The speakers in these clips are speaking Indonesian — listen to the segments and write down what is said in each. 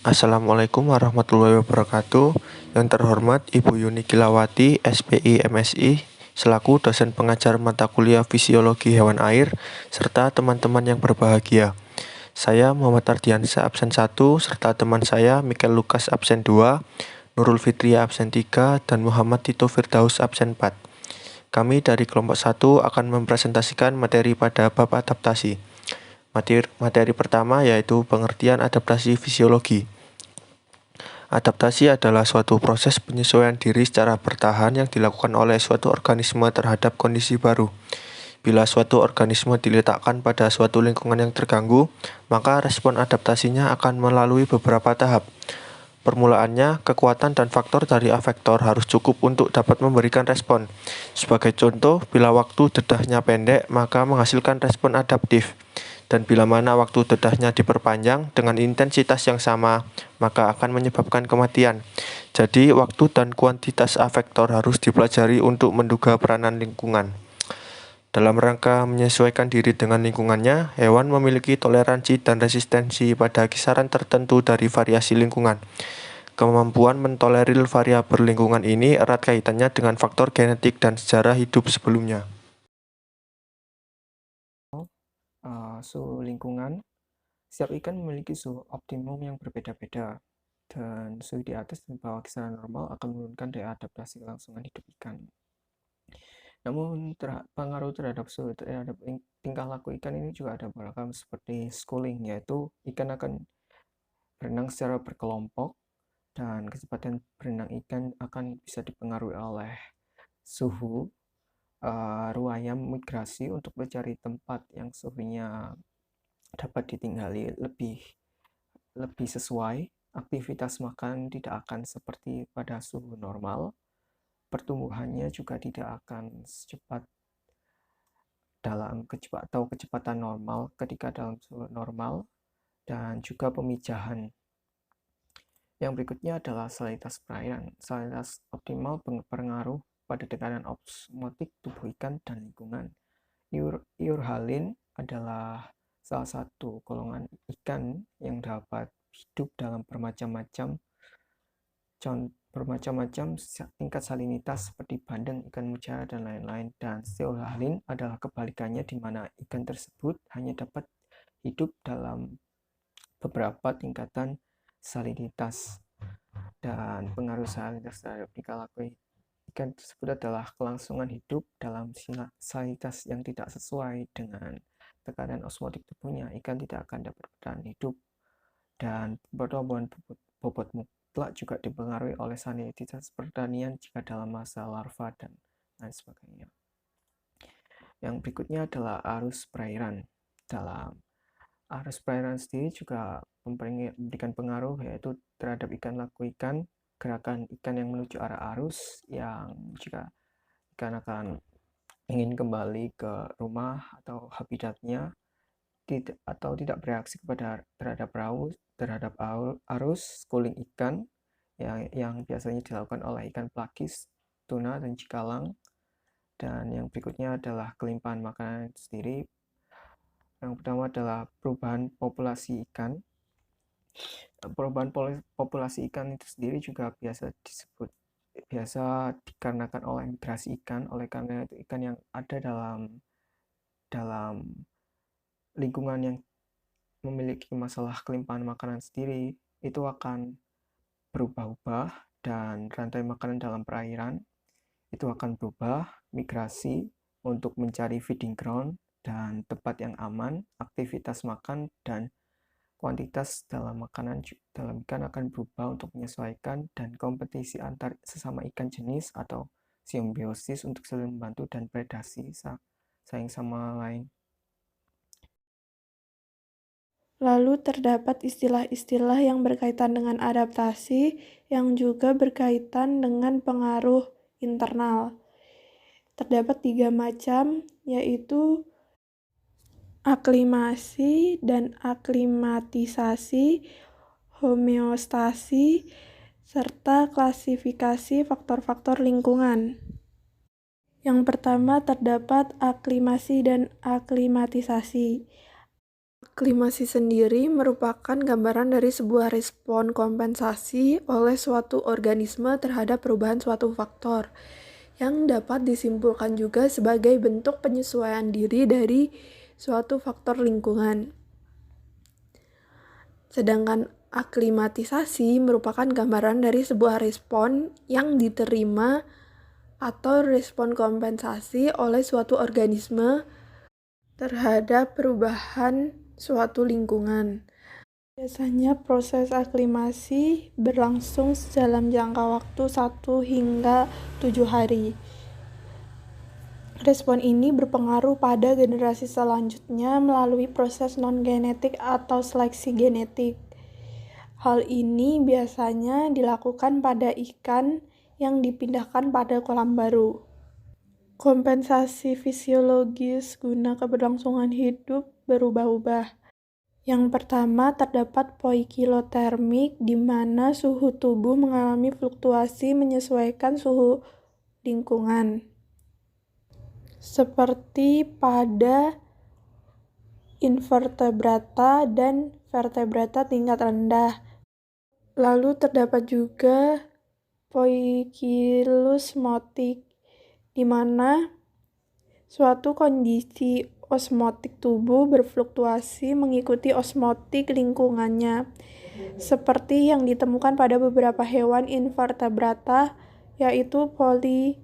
Assalamualaikum warahmatullahi wabarakatuh. Yang terhormat Ibu Yuni Kilawati, SPI MSI, selaku dosen pengajar mata kuliah Fisiologi Hewan Air, serta teman-teman yang berbahagia. Saya Muhammad Ardiansyah absen 1, serta teman saya Michael Lukas absen 2, Nurul Fitria absen 3, dan Muhammad Tito Firdaus absen 4. Kami dari kelompok 1 akan mempresentasikan materi pada bab adaptasi. Materi pertama yaitu pengertian adaptasi fisiologi. Adaptasi adalah suatu proses penyesuaian diri secara bertahan yang dilakukan oleh suatu organisme terhadap kondisi baru. Bila suatu organisme diletakkan pada suatu lingkungan yang terganggu, maka respon adaptasinya akan melalui beberapa tahap. Permulaannya, kekuatan dan faktor dari afektor harus cukup untuk dapat memberikan respon. Sebagai contoh, bila waktu dedahnya pendek, maka menghasilkan respon adaptif. Dan bila mana waktu dedahnya diperpanjang dengan intensitas yang sama, maka akan menyebabkan kematian. Jadi, waktu dan kuantitas afektor harus dipelajari untuk menduga peranan lingkungan. Dalam rangka menyesuaikan diri dengan lingkungannya, hewan memiliki toleransi dan resistensi pada kisaran tertentu dari variasi lingkungan. Kemampuan mentolerir variabel lingkungan ini erat kaitannya dengan faktor genetik dan sejarah hidup sebelumnya. Suhu lingkungan, setiap ikan memiliki suhu optimum yang berbeda-beda, dan suhu di atas dan bawah kisaran normal akan menurunkan daya adaptasi kelangsungan hidup ikan. Namun, pengaruh terhadap suhu terhadap tingkah laku ikan ini juga ada beragam seperti schooling, yaitu ikan akan berenang secara berkelompok, dan kecepatan berenang ikan akan bisa dipengaruhi oleh suhu, ruaya migrasi untuk mencari tempat yang suhunya dapat ditinggali lebih sesuai. Aktivitas makan tidak akan seperti pada suhu normal. Pertumbuhannya juga tidak akan secepat dalam kecepatan normal ketika dalam suhu normal, dan juga pemijahan. Yang berikutnya adalah salinitas perairan. Salinitas optimal berpengaruh pada tekanan osmotik tubuh ikan dan lingkungan. Iurhalin adalah salah satu golongan ikan yang dapat hidup dalam bermacam-macam tingkat salinitas seperti bandeng, ikan mutiara, dan lain-lain. Dan stearhalin adalah kebalikannya, di mana ikan tersebut hanya dapat hidup dalam beberapa tingkatan salinitas. Dan pengaruh salinitas terhadap tingkah laku ikan tersebut adalah kelangsungan hidup dalam salinitas yang tidak sesuai dengan tekanan osmotik tubuhnya. Ikan tidak akan dapat bertahan hidup, dan pertumbuhan bobot mutlak juga dipengaruhi oleh salinitas pertanian jika dalam masa larva dan lain sebagainya. Yang berikutnya adalah arus perairan. Dalam arus perairan sendiri juga memberikan pengaruh, yaitu terhadap tingkah laku ikan, gerakan ikan yang menuju arah arus, yang jika ikan akan ingin kembali ke rumah atau habitatnya, atau tidak bereaksi terhadap arus, schooling ikan yang biasanya dilakukan oleh ikan pelagis, tuna, dan cikalang. Dan yang berikutnya adalah kelimpahan makanan sendiri. Yang pertama adalah perubahan populasi ikan. Perubahan populasi ikan itu sendiri juga biasa dikarenakan oleh migrasi ikan. Oleh karena itu, ikan yang ada dalam lingkungan yang memiliki masalah kelimpahan makanan sendiri itu akan berubah-ubah, dan rantai makanan dalam perairan itu akan berubah, migrasi untuk mencari feeding ground dan tempat yang aman. Aktivitas makan dan kuantitas dalam ikan akan berubah untuk menyesuaikan, dan kompetisi antar sesama ikan jenis atau simbiosis untuk saling membantu dan predasi saing sama lain. Lalu terdapat istilah-istilah yang berkaitan dengan adaptasi yang juga berkaitan dengan pengaruh internal. Terdapat 3 macam, yaitu aklimasi dan aklimatisasi, homeostasi, serta klasifikasi faktor-faktor lingkungan. Yang pertama terdapat aklimasi dan aklimatisasi. Aklimasi sendiri merupakan gambaran dari sebuah respon kompensasi oleh suatu organisme terhadap perubahan suatu faktor, yang dapat disimpulkan juga sebagai bentuk penyesuaian diri dari suatu faktor lingkungan. Sedangkan aklimatisasi merupakan gambaran dari sebuah respon yang diterima atau respon kompensasi oleh suatu organisme terhadap perubahan suatu lingkungan. Biasanya proses aklimasi berlangsung dalam jangka waktu 1 hingga 7 hari. Respon ini berpengaruh pada generasi selanjutnya melalui proses non-genetik atau seleksi genetik. Hal ini biasanya dilakukan pada ikan yang dipindahkan pada kolam baru. Kompensasi fisiologis guna keberlangsungan hidup berubah-ubah. Yang pertama, terdapat poikilotermik, di mana suhu tubuh mengalami fluktuasi menyesuaikan suhu lingkungan, seperti pada invertebrata dan vertebrata tingkat rendah. Lalu terdapat juga poikilusmotik, di mana suatu kondisi osmotik tubuh berfluktuasi mengikuti osmotik lingkungannya, seperti yang ditemukan pada beberapa hewan invertebrata, yaitu Polychaeta.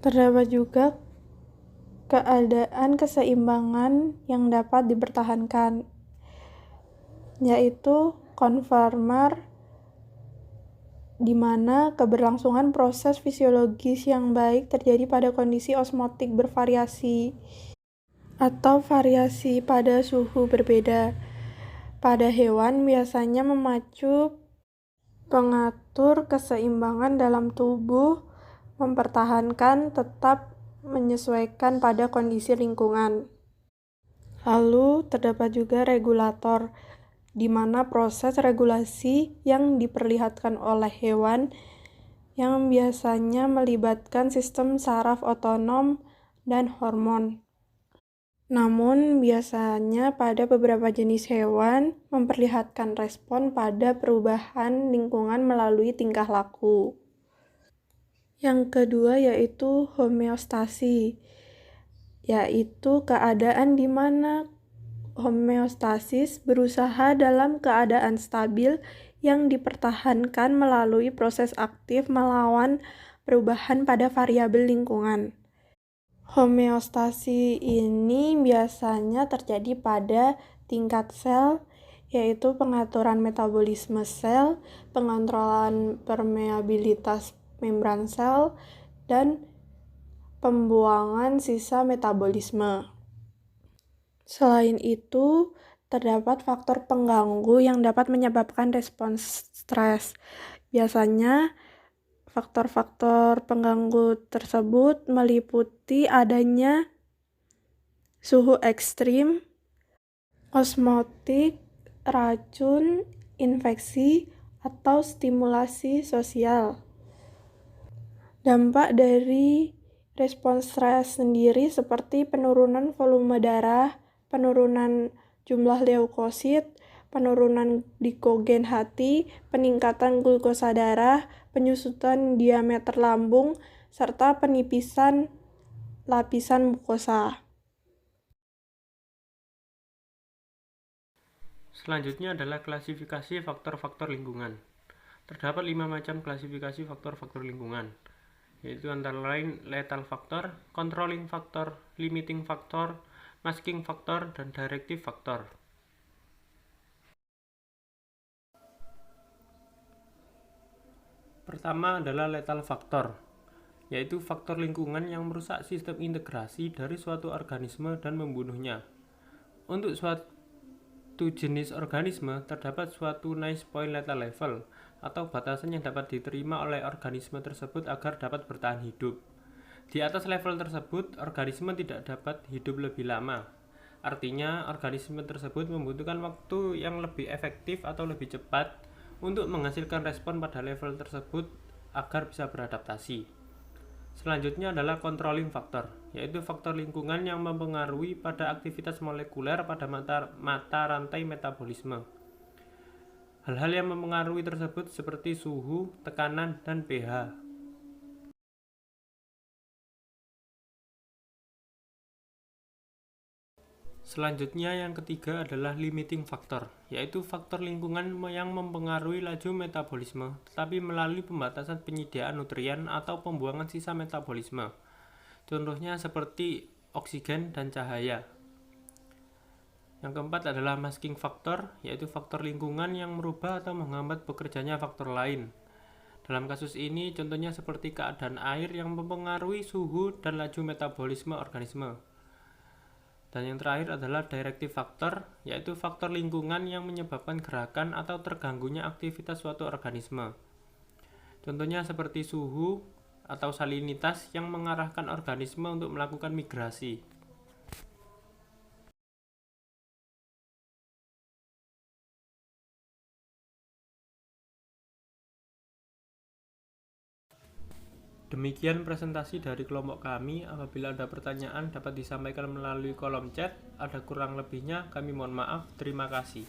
Terdapat juga keadaan keseimbangan yang dapat dipertahankan, yaitu konformer, di mana keberlangsungan proses fisiologis yang baik terjadi pada kondisi osmotik bervariasi atau variasi pada suhu berbeda. Pada hewan biasanya memacu pengatur keseimbangan dalam tubuh mempertahankan tetap menyesuaikan pada kondisi lingkungan. Lalu terdapat juga regulator, di mana proses regulasi yang diperlihatkan oleh hewan yang biasanya melibatkan sistem saraf otonom dan hormon. Namun, biasanya pada beberapa jenis hewan memperlihatkan respon pada perubahan lingkungan melalui tingkah laku. Yang kedua yaitu homeostasi, yaitu keadaan di mana homeostasis berusaha dalam keadaan stabil yang dipertahankan melalui proses aktif melawan perubahan pada variabel lingkungan. Homeostasi ini biasanya terjadi pada tingkat sel, yaitu pengaturan metabolisme sel, pengontrolan permeabilitas membran sel, dan pembuangan sisa metabolisme. Selain itu, terdapat faktor pengganggu yang dapat menyebabkan respons stres. Biasanya, faktor-faktor pengganggu tersebut meliputi adanya suhu ekstrim, osmotik, racun, infeksi, atau stimulasi sosial. Dampak dari respons stres sendiri seperti penurunan volume darah, penurunan jumlah leukosit, penurunan glikogen hati, peningkatan glukosa darah, penyusutan diameter lambung, serta penipisan lapisan mukosa. Selanjutnya adalah klasifikasi faktor-faktor lingkungan. Terdapat 5 macam klasifikasi faktor-faktor lingkungan, yaitu antara lain lethal factor, controlling factor, limiting factor, masking factor, dan directive factor. Pertama adalah lethal factor, yaitu faktor lingkungan yang merusak sistem integrasi dari suatu organisme dan membunuhnya. Untuk suatu jenis organisme, terdapat suatu nice point lethal level, atau batasan yang dapat diterima oleh organisme tersebut agar dapat bertahan hidup. Di atas level tersebut, organisme tidak dapat hidup lebih lama. Artinya, organisme tersebut membutuhkan waktu yang lebih efektif atau lebih cepat untuk menghasilkan respon pada level tersebut agar bisa beradaptasi. Selanjutnya adalah controlling factor, yaitu faktor lingkungan yang mempengaruhi pada aktivitas molekuler pada mata rantai metabolisme. Hal-hal yang mempengaruhi tersebut seperti suhu, tekanan, dan pH. Selanjutnya yang ketiga adalah limiting factor, yaitu faktor lingkungan yang mempengaruhi laju metabolisme, tetapi melalui pembatasan penyediaan nutrien atau pembuangan sisa metabolisme. Contohnya seperti oksigen dan cahaya. Yang keempat adalah masking factor, yaitu faktor lingkungan yang merubah atau menghambat bekerjanya faktor lain. Dalam kasus ini, contohnya seperti keadaan air yang mempengaruhi suhu dan laju metabolisme organisme. Dan yang terakhir adalah directive factor, yaitu faktor lingkungan yang menyebabkan gerakan atau terganggunya aktivitas suatu organisme. Contohnya seperti suhu atau salinitas yang mengarahkan organisme untuk melakukan migrasi. Demikian presentasi dari kelompok kami. Apabila ada pertanyaan dapat disampaikan melalui kolom chat. Ada kurang lebihnya kami mohon maaf. Terima kasih.